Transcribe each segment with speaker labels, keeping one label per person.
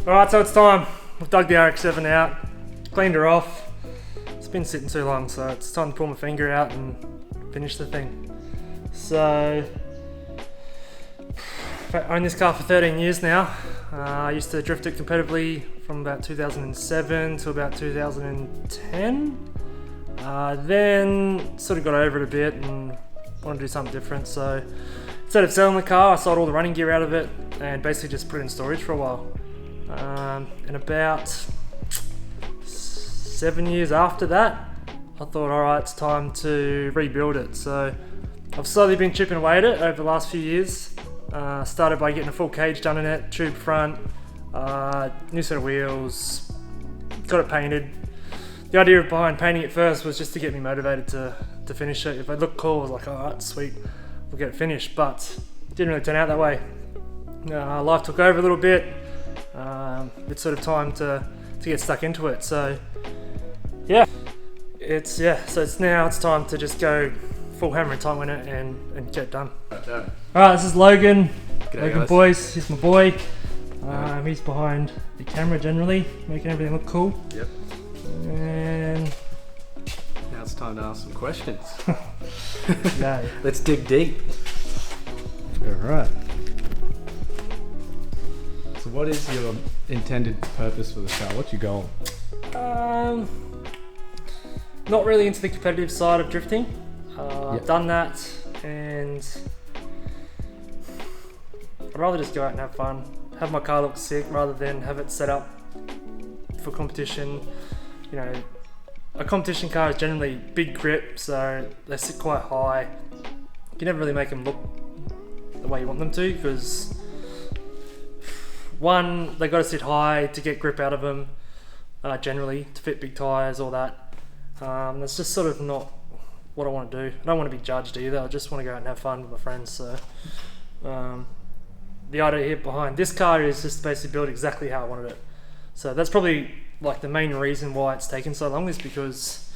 Speaker 1: Alright, so it's time. We've dug the RX7 out, cleaned her off. It's been sitting too long, so it's time to pull my finger out and finish the thing. So, I own this car for 13 years now. I used to drift it competitively from about 2007 to about 2010. Then sort of got over it a bit and wanted to do something different. So instead of selling the car, I sold all the running gear out of it and basically just put it in storage for a while. And about 7 years after that, I thought, alright, it's time to rebuild it. So I've slowly been chipping away at it over the last few years. Started by getting a full cage done in it, tube front, new set of wheels, got it painted. The idea behind painting it first was just to get me motivated to finish it. If it looked cool, I was like, alright, sweet, we'll get it finished. But it didn't really turn out that way. Life took over a little bit. It's sort of time to get stuck into it. So yeah, it's time to just go full hammer and time in it and get it done. Alright, this is Logan.
Speaker 2: G'day,
Speaker 1: Logan
Speaker 2: guys.
Speaker 1: Boyce, he's my boy. He's behind the camera generally, making everything look cool.
Speaker 2: Yep.
Speaker 1: And
Speaker 2: Now it's time to ask some questions.
Speaker 1: yeah.
Speaker 2: Let's dig deep.
Speaker 3: Alright. So what is your intended purpose for the car? What's your goal?
Speaker 1: Not really into the competitive side of drifting. I've
Speaker 3: Yep.
Speaker 1: done that, and I'd rather just go out and have fun, have my car look sick rather than have it set up for competition. You know, a competition car is generally big grip, so they sit quite high. You can never really make them look the way you want them to, because one, they got to sit high to get grip out of them, generally, to fit big tyres, all that. That's just sort of not what I want to do. I don't want to be judged either. I just want to go out and have fun with my friends. So the idea here behind this car is just to basically build exactly how I wanted it. So that's probably like the main reason why it's taken so long, is because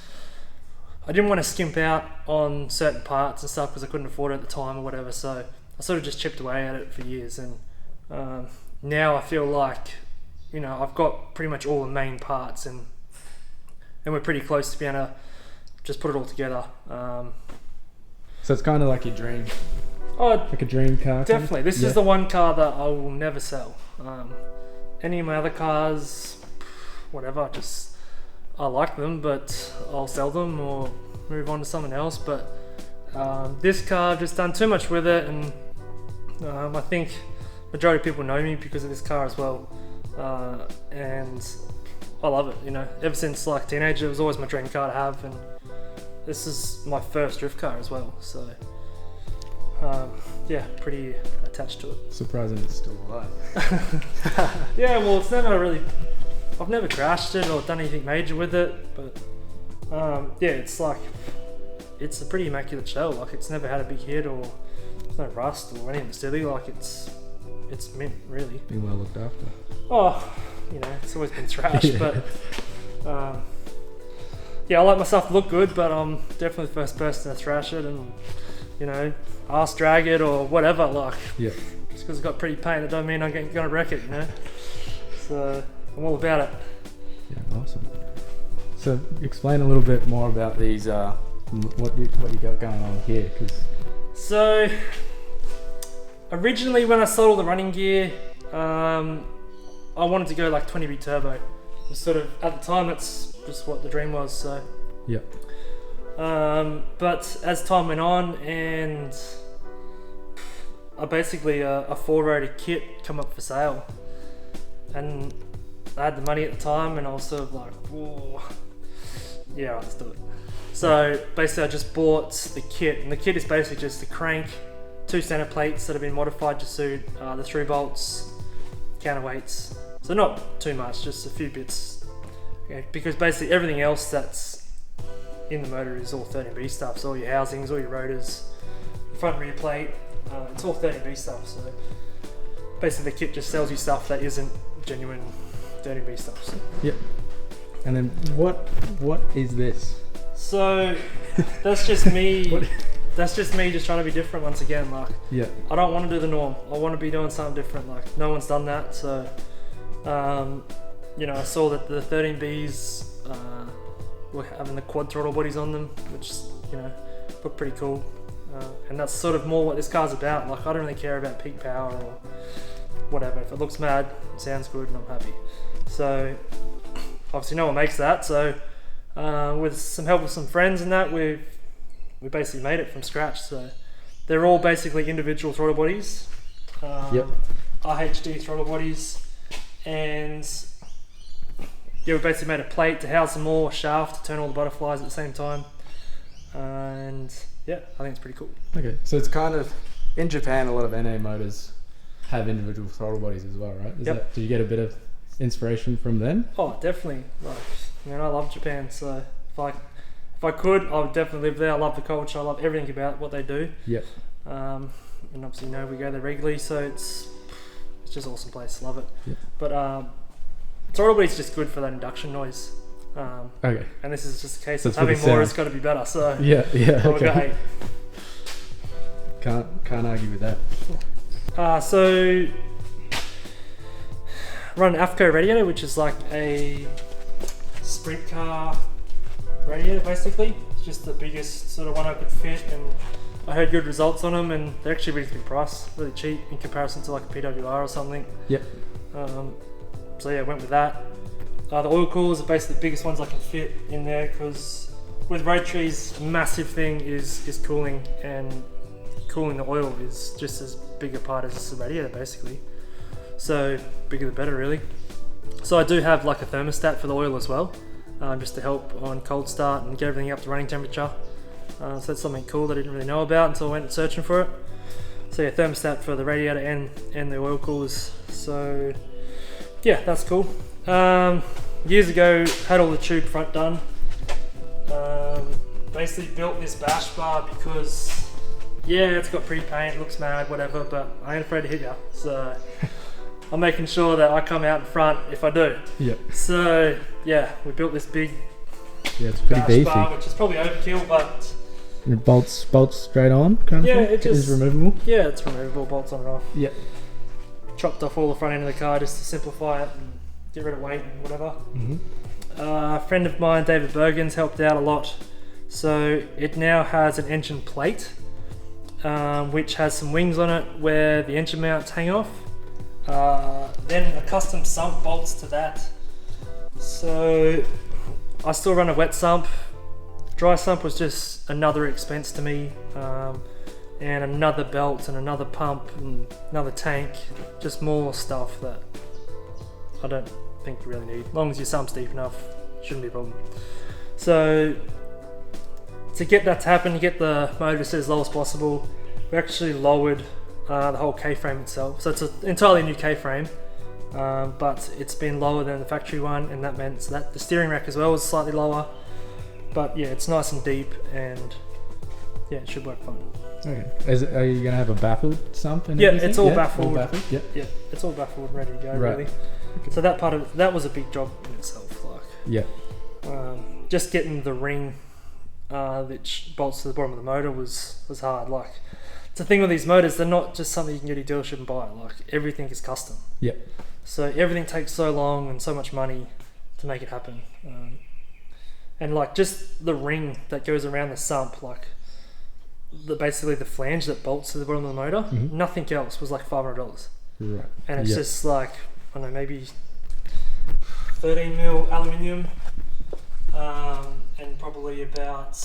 Speaker 1: I didn't want to skimp out on certain parts and stuff because I couldn't afford it at the time or whatever. So I sort of just chipped away at it for years, and now I feel like, you know, I've got pretty much all the main parts, and we're pretty close to being able to just put it all together.
Speaker 3: So it's kind of like your dream,
Speaker 1: Oh,
Speaker 3: like a dream car.
Speaker 1: definitely. This is the one car that I will never sell. Any of my other cars, whatever, just I like them, but I'll sell them or move on to something else. But this car, I've just done too much with it, and I think majority of people know me because of this car as well, and I love it. You know, ever since like teenager, it was always my dream car to have, and this is my first drift car as well. So yeah, pretty attached to it.
Speaker 3: Surprising it's still alive.
Speaker 1: Yeah, well, I've never crashed it or done anything major with it, but yeah, it's a pretty immaculate shell. Like, it's never had a big hit, or there's no rust or anything silly. Like, it's mint, really.
Speaker 3: Being well looked after.
Speaker 1: Oh, you know, it's always been thrashed.
Speaker 3: Yeah.
Speaker 1: But yeah, I like myself to look good, but I'm definitely the first person to thrash it and, you know, ass drag it or whatever. Like,
Speaker 3: Yeah.
Speaker 1: just because it's got pretty paint, it don't mean I'm gonna wreck it, you know. So I'm all about it.
Speaker 3: Yeah, awesome. So explain a little bit more about these, what you got going on here, because
Speaker 1: So originally, when I sold all the running gear, I wanted to go like 20V turbo. It was sort of, at the time, that's just what the dream was. So
Speaker 3: yeah,
Speaker 1: but as time went on, and I basically a 4-rotor kit come up for sale, and I had the money at the time, and I was sort of like, whoa, yeah, let's do it. So basically, I just bought the kit, and the kit is basically just a crank, 2 center plates that have been modified to suit the through bolts, counterweights, So not too much, just a few bits. Okay, because basically everything else that's in the motor is all 13B stuff. So all your housings, all your rotors, front and rear plate, it's all 13B stuff. So basically the kit just sells you stuff that isn't genuine 13B stuff. So.
Speaker 3: Yep. And then what is this?
Speaker 1: So that's just me. That's just me just trying to be different once again. Like,
Speaker 3: Yeah.
Speaker 1: I don't want to do the norm. I want to be doing something different. Like, no one's done that. So, you know, I saw that the 13Bs were having the quad throttle bodies on them, which, you know, look pretty cool. And that's sort of more what this car's about. Like, I don't really care about peak power or whatever. If it looks mad, it sounds good, and I'm happy. So, obviously no one makes that. So, with some help with some friends and that, we basically made it from scratch. So, they're all basically individual throttle bodies.
Speaker 3: Yep.
Speaker 1: RHD throttle bodies, and yeah, we basically made a plate to house them all, a shaft to turn all the butterflies at the same time, and yeah, I think it's pretty cool.
Speaker 3: Okay, so it's kind of, in Japan, a lot of NA motors have individual throttle bodies as well, right?
Speaker 1: Yep.
Speaker 3: Do you get a bit of inspiration from them?
Speaker 1: Oh, definitely. Like, man, I love Japan, so if I could, I would definitely live there. I love the culture, I love everything about what they do.
Speaker 3: Yep.
Speaker 1: And obviously, you know, we go there regularly, so it's just an awesome place. Love it.
Speaker 3: Yep.
Speaker 1: But throttle body's just good for that induction noise.
Speaker 3: Okay.
Speaker 1: And this is just a case
Speaker 3: That's
Speaker 1: of
Speaker 3: what
Speaker 1: having
Speaker 3: it
Speaker 1: more
Speaker 3: sounds.
Speaker 1: has got to be better. So
Speaker 3: Yeah.
Speaker 1: I would go
Speaker 3: Okay.
Speaker 1: 8.
Speaker 3: Can't argue with that.
Speaker 1: So run an AFCO radiator, which is like a sprint car radiator basically. It's just the biggest sort of one I could fit, and I heard good results on them, and they're actually really good price, really cheap in comparison to like a PWR or something.
Speaker 3: Yep.
Speaker 1: So yeah, went with that. The oil coolers are basically the biggest ones I can fit in there, because with Rotary's massive thing is cooling, and cooling the oil is just as big a part as the radiator basically. So bigger the better really. So I do have like a thermostat for the oil as well, just to help on cold start and get everything up to running temperature. So that's something cool that I didn't really know about until I went searching for it. So yeah, thermostat for the radiator and the oil coolers. So yeah, that's cool. Years ago, had all the tube front done. Basically built this bash bar because yeah, it's got pre-paint, looks mad, whatever, but I ain't afraid to hit ya. So I'm making sure that I come out in front if I do.
Speaker 3: Yep.
Speaker 1: So yeah, we built this big
Speaker 3: Yeah, it's pretty
Speaker 1: bash
Speaker 3: beefy.
Speaker 1: bar, which is probably overkill, but
Speaker 3: And it bolts straight on, kind of
Speaker 1: yeah,
Speaker 3: thing?
Speaker 1: it just
Speaker 3: is removable.
Speaker 1: Yeah, it's removable, bolts on and off.
Speaker 3: Yep.
Speaker 1: Chopped off all the front end of the car just to simplify it and get rid of weight and whatever.
Speaker 3: Mm-hmm.
Speaker 1: A friend of mine, David Bergens, helped out a lot. So it now has an engine plate, which has some wings on it where the engine mounts hang off. Then a custom sump bolts to that. So I still run a wet sump. Dry sump was just another expense to me, and another belt and another pump and another tank, just more stuff that I don't think you really need. As long as your sump's deep enough, shouldn't be a problem. So to get that to happen, to get the motor set as low as possible, we actually lowered the whole K-frame itself. So it's an entirely new K-frame, but it's been lower than the factory one, and that meant that the steering rack as well was slightly lower. But yeah, it's nice and deep, and yeah, it should work fine.
Speaker 3: Okay. Are you gonna have a baffled sump and
Speaker 1: Yeah,
Speaker 3: everything?
Speaker 1: it's all baffled.
Speaker 3: All baffled. Yep.
Speaker 1: Yeah, it's all baffled and ready to go,
Speaker 3: Right.
Speaker 1: really. So that part of that was a big job in itself. Like,
Speaker 3: Yeah.
Speaker 1: just getting the ring that bolts to the bottom of the motor was hard. Like, it's the thing with these motors, they're not just something you can get at a dealership and buy. Like, everything is custom.
Speaker 3: Yep.
Speaker 1: So everything takes so long and so much money to make it happen. And like just the ring that goes around the sump, like basically the flange that bolts to the bottom of the motor,
Speaker 3: Mhm.
Speaker 1: nothing else was like $500.
Speaker 3: Right.
Speaker 1: And it's
Speaker 3: Yep.
Speaker 1: just like, I don't know, maybe 13 mil aluminium, and probably about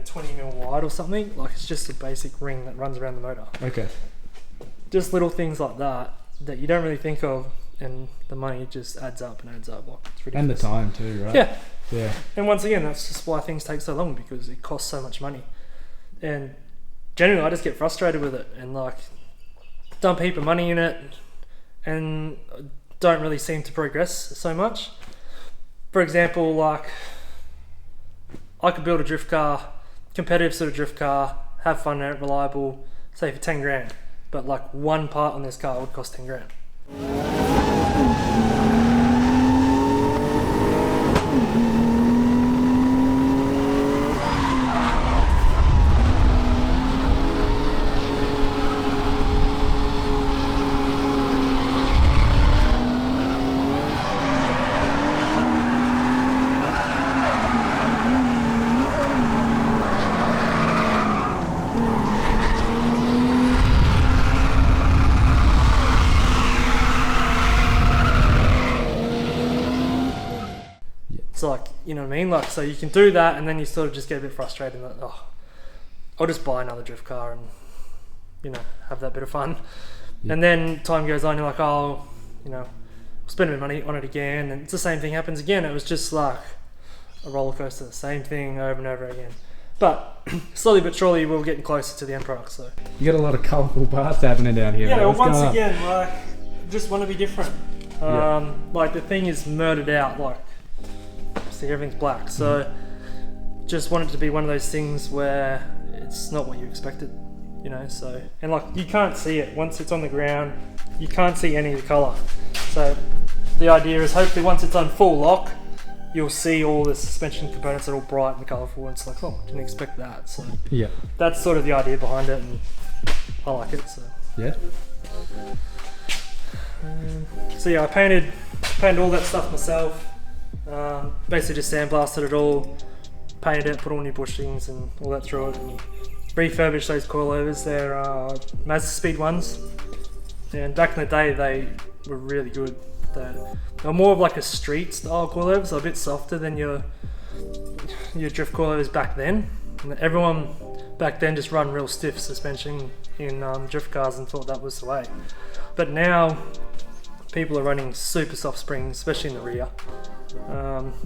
Speaker 1: 20 mil wide or something. Like, it's just a basic ring that runs around the motor.
Speaker 3: Okay.
Speaker 1: Just little things like that you don't really think of, and the money just adds up and adds up. Like, it's ridiculous.
Speaker 3: And the time too, right?
Speaker 1: Yeah.
Speaker 3: Yeah.
Speaker 1: And once again, that's just why things take so long, because it costs so much money. And generally, I just get frustrated with it and like dump a heap of money in it and don't really seem to progress so much. For example, like I could build a drift car, competitive sort of drift car, have fun in it, reliable, say for 10 grand. But like one part on this car would cost 10 grand. So like, you know what I mean? Like, so you can do that and then you sort of just get a bit frustrated and like, oh, I'll just buy another drift car and, you know, have that bit of fun. And then time goes on, you're like, oh, you know, spend a bit of money on it again, and it's the same thing happens again. It was just like a roller coaster, same thing over and over again. But slowly but surely we're getting closer to the end product. So
Speaker 3: You got a lot of colourful parts happening down here.
Speaker 1: yeah,
Speaker 3: mate.
Speaker 1: well,
Speaker 3: What's
Speaker 1: once
Speaker 3: going on?
Speaker 1: again, like, just want to be different. Like the thing is murdered out, like, see, everything's black. So just want it to be one of those things where it's not what you expected, you know. So, and like, you can't see it once it's on the ground, you can't see any of the colour. So the idea is hopefully once it's on full lock, you'll see all the suspension components are all bright and colourful, and it's like, oh, didn't expect that. So
Speaker 3: Yeah.
Speaker 1: that's sort of the idea behind it, and I like it. So
Speaker 3: Yeah.
Speaker 1: so yeah, I painted all that stuff myself. Basically just sandblasted it all, painted it, put all new bushings and all that through it, and refurbished those coilovers. They're Mazda Speed 1s, and back in the day they were really good. They're more of like a street style coilovers, so a bit softer than your drift coilovers back then. And everyone back then just run real stiff suspension in drift cars and thought that was the way. But now people are running super soft springs, especially in the rear.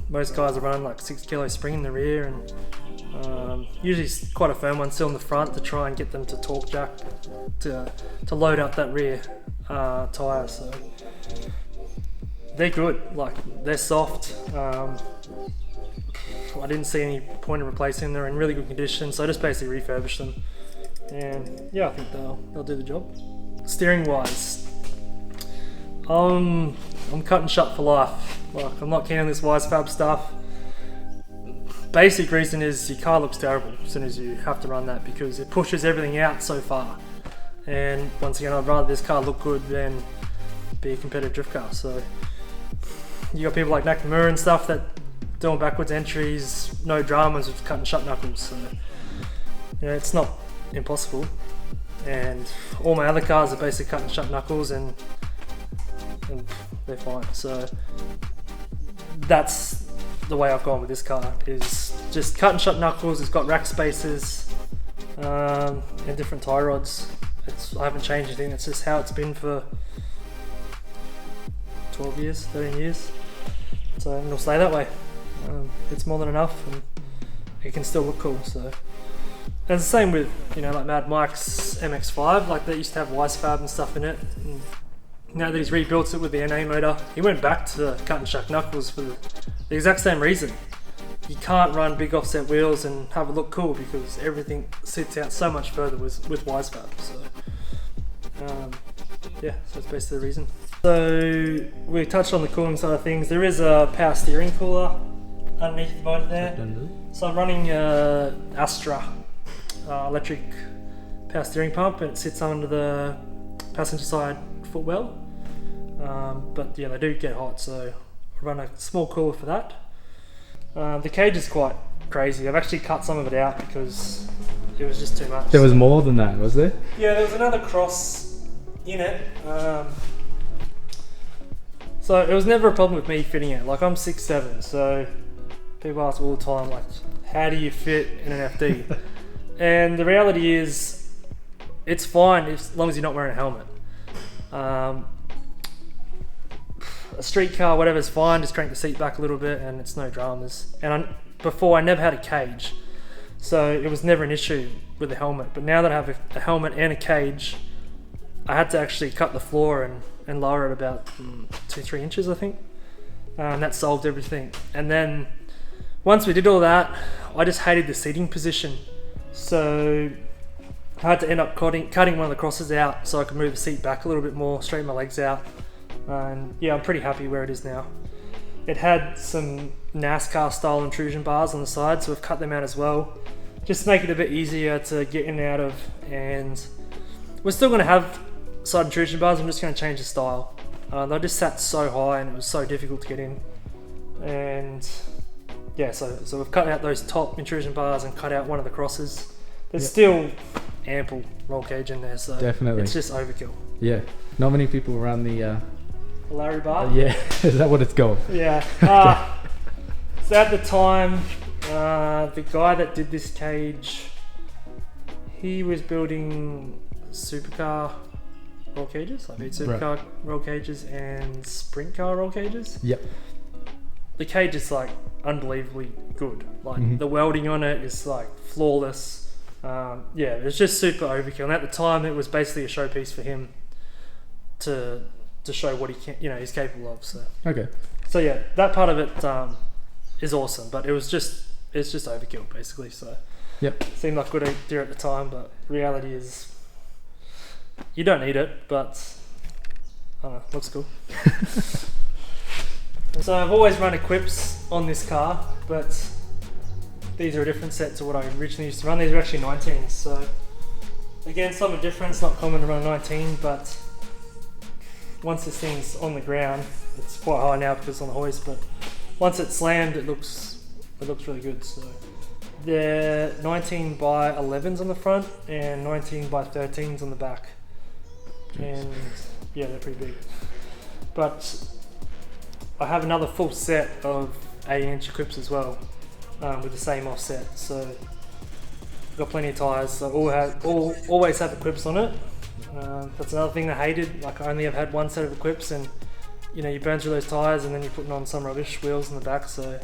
Speaker 1: Most guys are running like 6 kilo spring in the rear, and usually quite a firm one still in the front to try and get them to torque jack to load up that rear tyre. So they're good, like they're soft. I didn't see any point in replacing them. They're in really good condition, so I just basically refurbished them, and yeah, I think they'll do the job. Steering wise, I'm cut and shut for life. Like, I'm not keen on this Wisefab stuff. Basic reason is your car looks terrible as soon as you have to run that, because it pushes everything out so far. And once again, I'd rather this car look good than be a competitive drift car. So you got people like Nakamura and stuff that doing backwards entries, no dramas with cut and shut knuckles. So you know, it's not impossible. And all my other cars are basically cut and shut knuckles, and they're fine. So that's the way I've gone with this car, is just cut and shut knuckles. It's got rack spacers and different tie rods. I haven't changed anything. It's just how it's been for 12 years, 13 years. So it'll stay that way. It's more than enough, and it can still look cool. So, and it's the same with, you know, like Mad Mike's MX-5. Like, they used to have Wisefab and stuff in it. And now that he's rebuilt it with the NA motor, he went back to the cut and shut knuckles for the exact same reason. You can't run big offset wheels and have it look cool, because everything sits out so much further with Wisefab. So yeah, so that's basically the reason. So we touched on the cooling side of things. There is a power steering cooler underneath the motor there. So I'm running Astra electric power steering pump, and it sits under the passenger side footwell. But yeah, they do get hot, so I run a small cooler for that. The cage is quite crazy. I've actually cut some of it out because it was just too much.
Speaker 3: There was more than that, was there?
Speaker 1: Yeah, there was another cross in it. So it was never a problem with me fitting it. Like, I'm 6'7", so people ask all the time, like, how do you fit in an FD? And the reality is, it's fine as long as you're not wearing a helmet. A street car, whatever's fine, just crank the seat back a little bit and it's no dramas. And before I never had a cage, so it was never an issue with the helmet. But now that I have a helmet and a cage, I had to actually cut the floor and lower it about 2-3 inches, I think. And that solved everything. And then once we did all that, I just hated the seating position. So I had to end up cutting one of the crosses out so I could move the seat back a little bit more, straighten my legs out. And yeah, I'm pretty happy where it is now. It had some NASCAR style intrusion bars on the side, so we've cut them out as well, just to make it a bit easier to get in and out of. And we're still going to have side intrusion bars, I'm just going to change the style. They just sat so high and it was so difficult to get in. And yeah, so we've cut out those top intrusion bars and cut out one of the crosses. There's still ample roll cage in there, so
Speaker 3: Definitely.
Speaker 1: It's just overkill.
Speaker 3: Yeah, not many people run the
Speaker 1: Larry bar?
Speaker 3: yeah, is that what it's called?
Speaker 1: Yeah. So at the time, the guy that did this cage, he was building supercar roll cages, like supercar roll cages and sprint car roll cages.
Speaker 3: Yep.
Speaker 1: The cage is like unbelievably good. Like the welding on it is like flawless. Yeah, it's just super overkill. And at the time, it was basically a showpiece for him to show what he can, he's capable of. So yeah, that part of it is awesome. But it's just overkill basically. So
Speaker 3: yep,
Speaker 1: seemed like a good idea at the time, but reality is you don't need it. But looks cool. So I've always run equips on this car, but these are a different set to what I originally used to run. These are actually 19s, so again, something different. It's not common to run a 19, but once this thing's on the ground, it's quite high now because it's on the hoist, but once it's slammed, it looks really good. So they're 19 by 11s on the front and 19 by 13s on the back. And yeah, they're pretty big. But I have another full set of 8-inch equips as well, with the same offset. So I've got plenty of tyres, so always have equips on it. That's another thing I hated. Like, I only have had one set of equips, and you burn through those tyres and then you're putting on some rubbish wheels in the back. So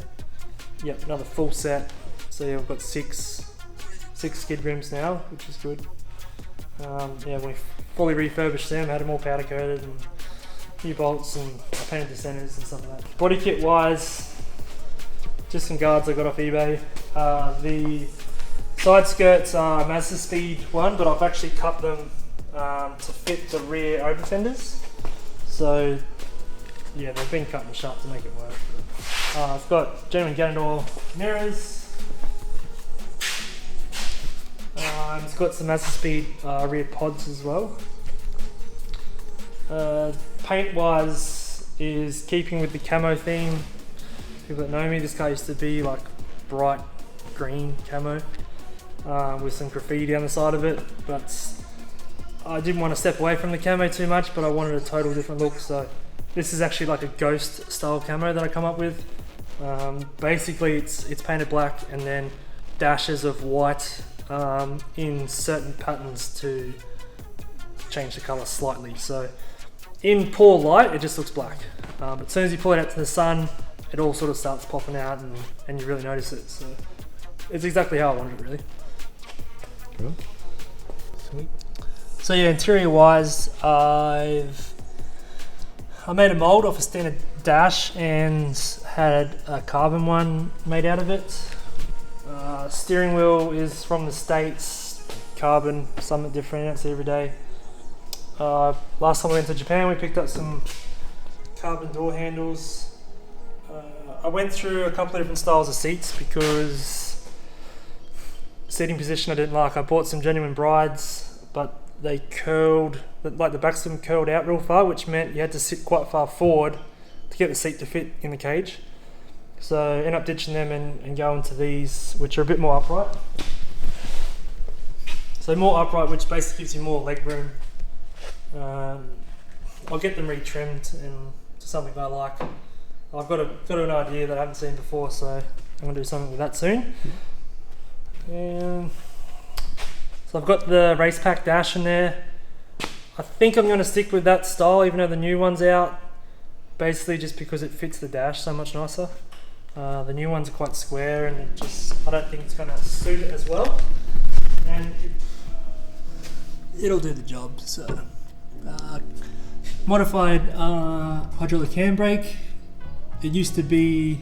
Speaker 1: yep, another full set. So yeah, I've got six skid rims now, which is good. Yeah, when we fully refurbished them, had them all powder coated and new bolts, and I painted the centers and stuff like that. Body kit wise, just some guards I got off eBay. The side skirts are Mazda Speed 1, but I've actually cut them to fit the rear over fenders. So yeah, they've been cut and sharp to make it work. I've got genuine Ganondorf mirrors. It's got some Mazda Speed rear pods as well. Paint wise is keeping with the camo theme. People that know me, this car used to be like bright green camo with some graffiti down the side of it, but I didn't want to step away from the camo too much, but I wanted a total different look. So this is actually like a ghost style camo that I come up with. Basically it's painted black and then dashes of white in certain patterns to change the color slightly. So in poor light, it just looks black. But as soon as you pull it out to the sun, it all sort of starts popping out and you really notice it. So it's exactly how I wanted it, really.
Speaker 3: Cool. Sweet.
Speaker 1: So yeah, interior wise, I made a mold off a standard dash and had a carbon one made out of it. Steering wheel is from the States, carbon, something different, that's every day. Last time I went to Japan, we picked up some carbon door handles. I went through a couple of different styles of seats because seating position I didn't like. I bought some genuine brides, but they curled, like the backs of them curled out real far, which meant you had to sit quite far forward to get the seat to fit in the cage. So I ended up ditching them and going to these, which are a bit more upright. So more upright, which basically gives you more leg room. I'll get them retrimmed and to something I like. I've got an idea that I haven't seen before, so I'm going to do something with that soon. And so I've got the race pack dash in there. I think I'm going to stick with that style even though the new one's out, basically just because it fits the dash so much nicer. The new ones are quite square and I don't think it's going to suit it as well, and it'll do the job. So modified hydraulic handbrake. It used to be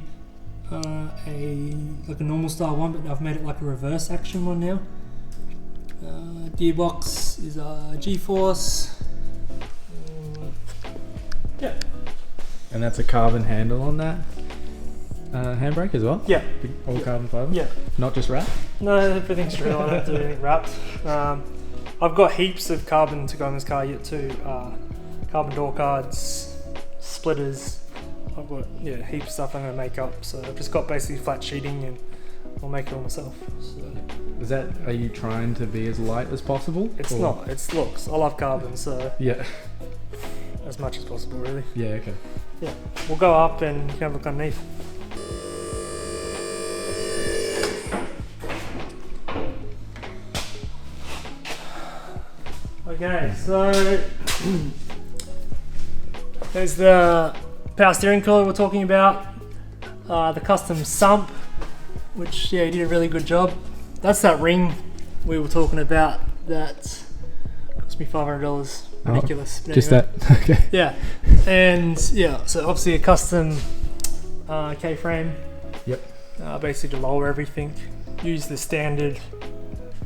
Speaker 1: like a normal style one, but I've made it like a reverse action one now. Gearbox is a G-force. Yeah.
Speaker 3: And that's a carbon handle on that handbrake as well?
Speaker 1: Yeah.
Speaker 3: All carbon fibre?
Speaker 1: Yeah.
Speaker 3: Not just wrap?
Speaker 1: No, everything's real. I don't do anything wrapped. I've got heaps of carbon to go in this car yet too. Carbon door cards, splitters. I've got heaps of stuff I'm going to make up. So I've just got basically flat sheeting and I'll make it all myself. So.
Speaker 3: Are you trying to be as light as possible?
Speaker 1: It's not. It's looks. I love carbon, so
Speaker 3: yeah,
Speaker 1: as much as possible, really.
Speaker 3: Yeah. Okay.
Speaker 1: Yeah. We'll go up and you can have a look underneath. Okay, so there's the power steering cooler we're talking about, the custom sump, which he did a really good job. That's that ring we were talking about that cost me $500, ridiculous. But
Speaker 3: just
Speaker 1: anyway.
Speaker 3: that, okay.
Speaker 1: Yeah, and so obviously a custom K-frame.
Speaker 3: Yep.
Speaker 1: Basically to lower everything. Use the standard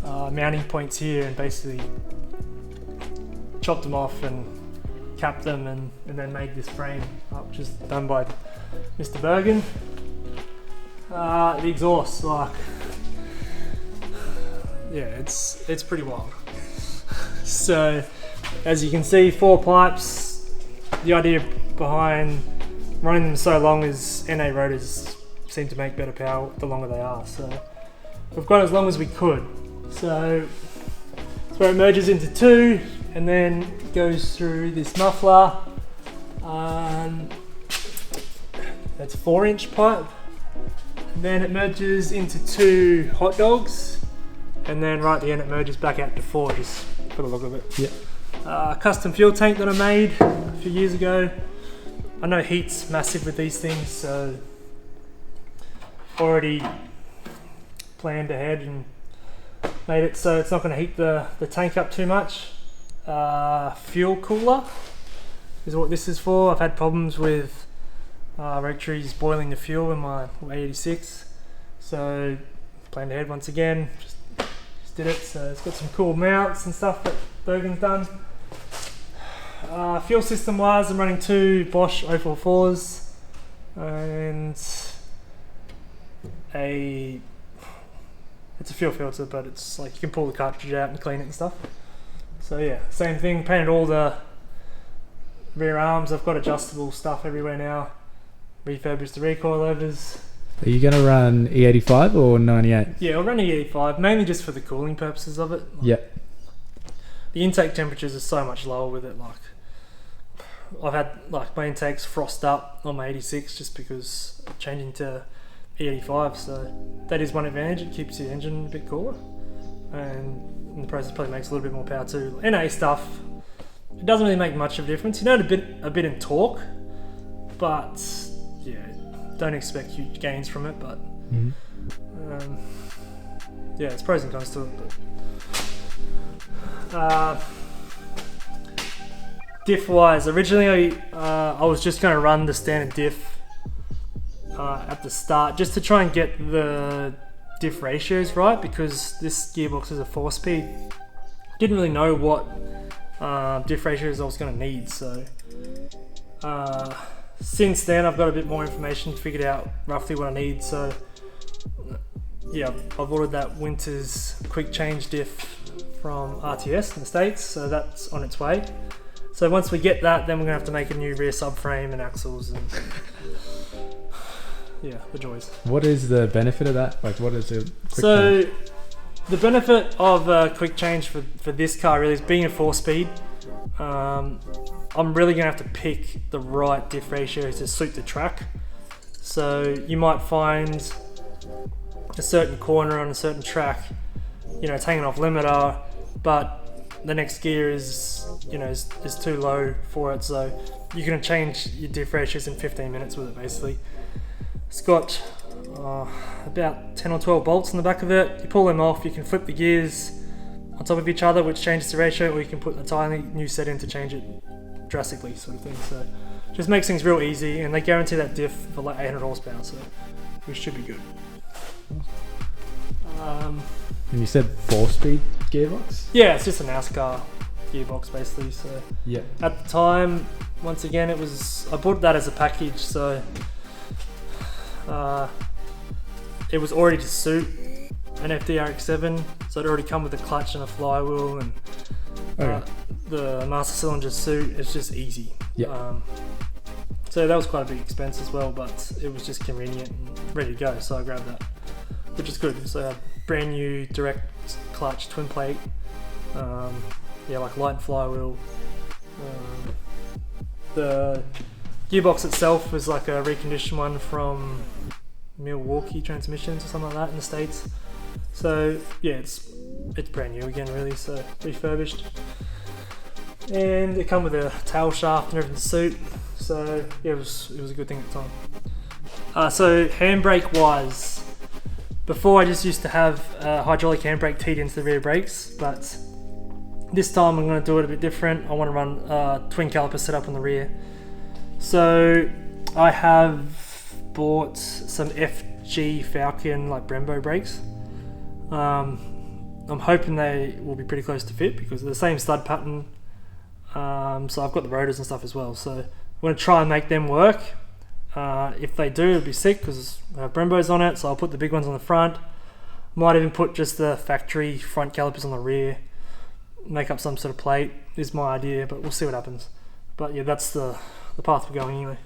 Speaker 1: mounting points here and basically chopped them off and capped them and then made this frame up, which is done by Mr. Bergen. The exhaust, it's pretty wild. So as you can see, 4 pipes. The idea behind running them so long is NA rotors seem to make better power the longer they are. So we've gone as long as we could. So it's where it merges into 2 and then goes through this muffler. That's a 4-inch pipe. Then it merges into 2 hot dogs, and then right at the end it merges back out to 4, just for the look of it.
Speaker 3: Yeah.
Speaker 1: Custom fuel tank that I made a few years ago. I know heat's massive with these things, so already planned ahead and made it so it's not going to heat the tank up too much. Fuel cooler is what this is for. I've had problems with rotaries boiling the fuel in my 86, so planned ahead once again, just did it. So it's got some cool mounts and stuff that Bergen's done. Fuel system wise, I'm running 2 Bosch 044s and it's a fuel filter, but it's like you can pull the cartridge out and clean it and stuff. So yeah, same thing, painted all the rear arms. I've got adjustable stuff everywhere now. Refurbished the recoilovers.
Speaker 3: Are you going to run E85 or 98?
Speaker 1: Yeah, I'll run E85, mainly just for the cooling purposes of it.
Speaker 3: Yeah.
Speaker 1: The intake temperatures are so much lower with it. Like I've had my intakes frost up on my 86 just because changing to E85. So that is one advantage. It keeps the engine a bit cooler, and in the process probably makes a little bit more power too. NA stuff, it doesn't really make much of a difference. You know, a bit in torque, but yeah, don't expect huge gains from it. But yeah, it's pros and cons to it. But diff wise, originally I was just going to run the standard diff at the start just to try and get the diff ratios right, because this gearbox is a 4-speed. Didn't really know what diff ratios I was going to need, so since then I've got a bit more information, figured out roughly what I need. So yeah, I've ordered that Winter's quick change diff from RTS in the States, so that's on its way. So once we get that, then we're gonna have to make a new rear subframe and axles and yeah, the joys.
Speaker 3: What is the benefit of that? Like, what is the quick change?
Speaker 1: The benefit of quick change for this car really is being a 4-speed. I'm really gonna have to pick the right diff ratio to suit the track. So you might find a certain corner on a certain track, you know, it's hanging off limiter, but the next gear is, you know, is too low for it. So you're gonna change your diff ratios in 15 minutes with it basically. It's got about 10 or 12 bolts in the back of it. You pull them off, you can flip the gears on top of each other, which changes the ratio, or you can put an entirely new set in to change it drastically, sort of thing. So just makes things real easy, and they guarantee that diff for like 800 horsepower, so we should be good.
Speaker 3: And you said 4-speed gearbox?
Speaker 1: Yeah, it's just a NASCAR gearbox basically. So
Speaker 3: Yeah.
Speaker 1: at the time, once again, I bought that as a package, so it was already to suit an FD Rx7, so it already come with a clutch and a flywheel, and the master cylinder suit. It's just easy.
Speaker 3: Yeah.
Speaker 1: So that was quite a big expense as well, but it was just convenient and ready to go, so I grabbed that, which is good. So I have brand new direct clutch, twin plate, like light flywheel. The gearbox itself was like a reconditioned one from Milwaukee Transmissions or something like that in the States. So yeah, it's brand new again really, so refurbished. And it come with a tail shaft and everything to suit. So yeah, it was a good thing at the time. So handbrake wise, before I just used to have a hydraulic handbrake teed into the rear brakes, but this time I'm going to do it a bit different. I want to run twin caliper setup on the rear. So I have bought some FG Falcon like Brembo brakes. I'm hoping they will be pretty close to fit because they're the same stud pattern. So I've got the rotors and stuff as well. So I'm going to try and make them work. If they do, it'll be sick because I have Brembos on it. So I'll put the big ones on the front. Might even put just the factory front calipers on the rear. Make up some sort of plate is my idea, but we'll see what happens. But yeah, that's the path we're going anyway.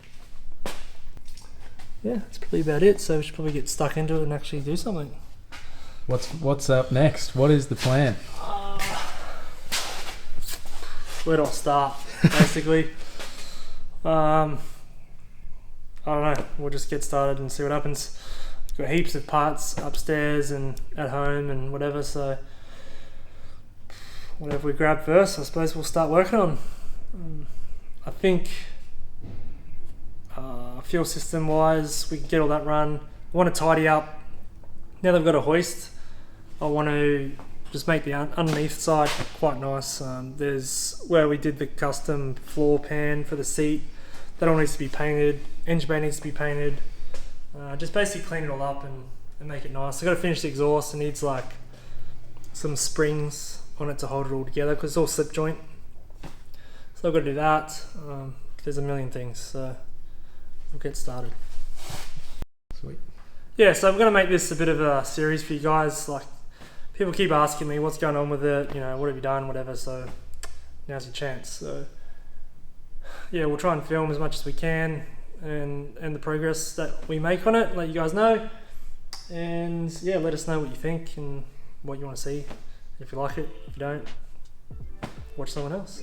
Speaker 1: Yeah, that's probably about it. So we should probably get stuck into it and actually do something.
Speaker 3: What's up next? What is the plan?
Speaker 1: Where do I start? Basically, I don't know. We'll just get started and see what happens. Got heaps of parts upstairs and at home and whatever. So whatever we grab first, I suppose we'll start working on. I think fuel system wise, we can get all that run. I want to tidy up. Now they've got a hoist, I want to just make the underneath side quite nice. There's where we did the custom floor pan for the seat. That all needs to be painted. Engine bay needs to be painted. Just basically clean it all up and make it nice. I've got to finish the exhaust. It needs like some springs on it to hold it all together because it's all slip joint. So I've got to do that. There's a million things, so we'll get started.
Speaker 3: Sweet.
Speaker 1: Yeah, so I'm going to make this a bit of a series for you guys. Like, people keep asking me what's going on with it, you know, what have you done, whatever, so now's your chance. So yeah, we'll try and film as much as we can and the progress that we make on it, let you guys know. And yeah, let us know what you think and what you want to see. If you like it, if you don't, watch someone else.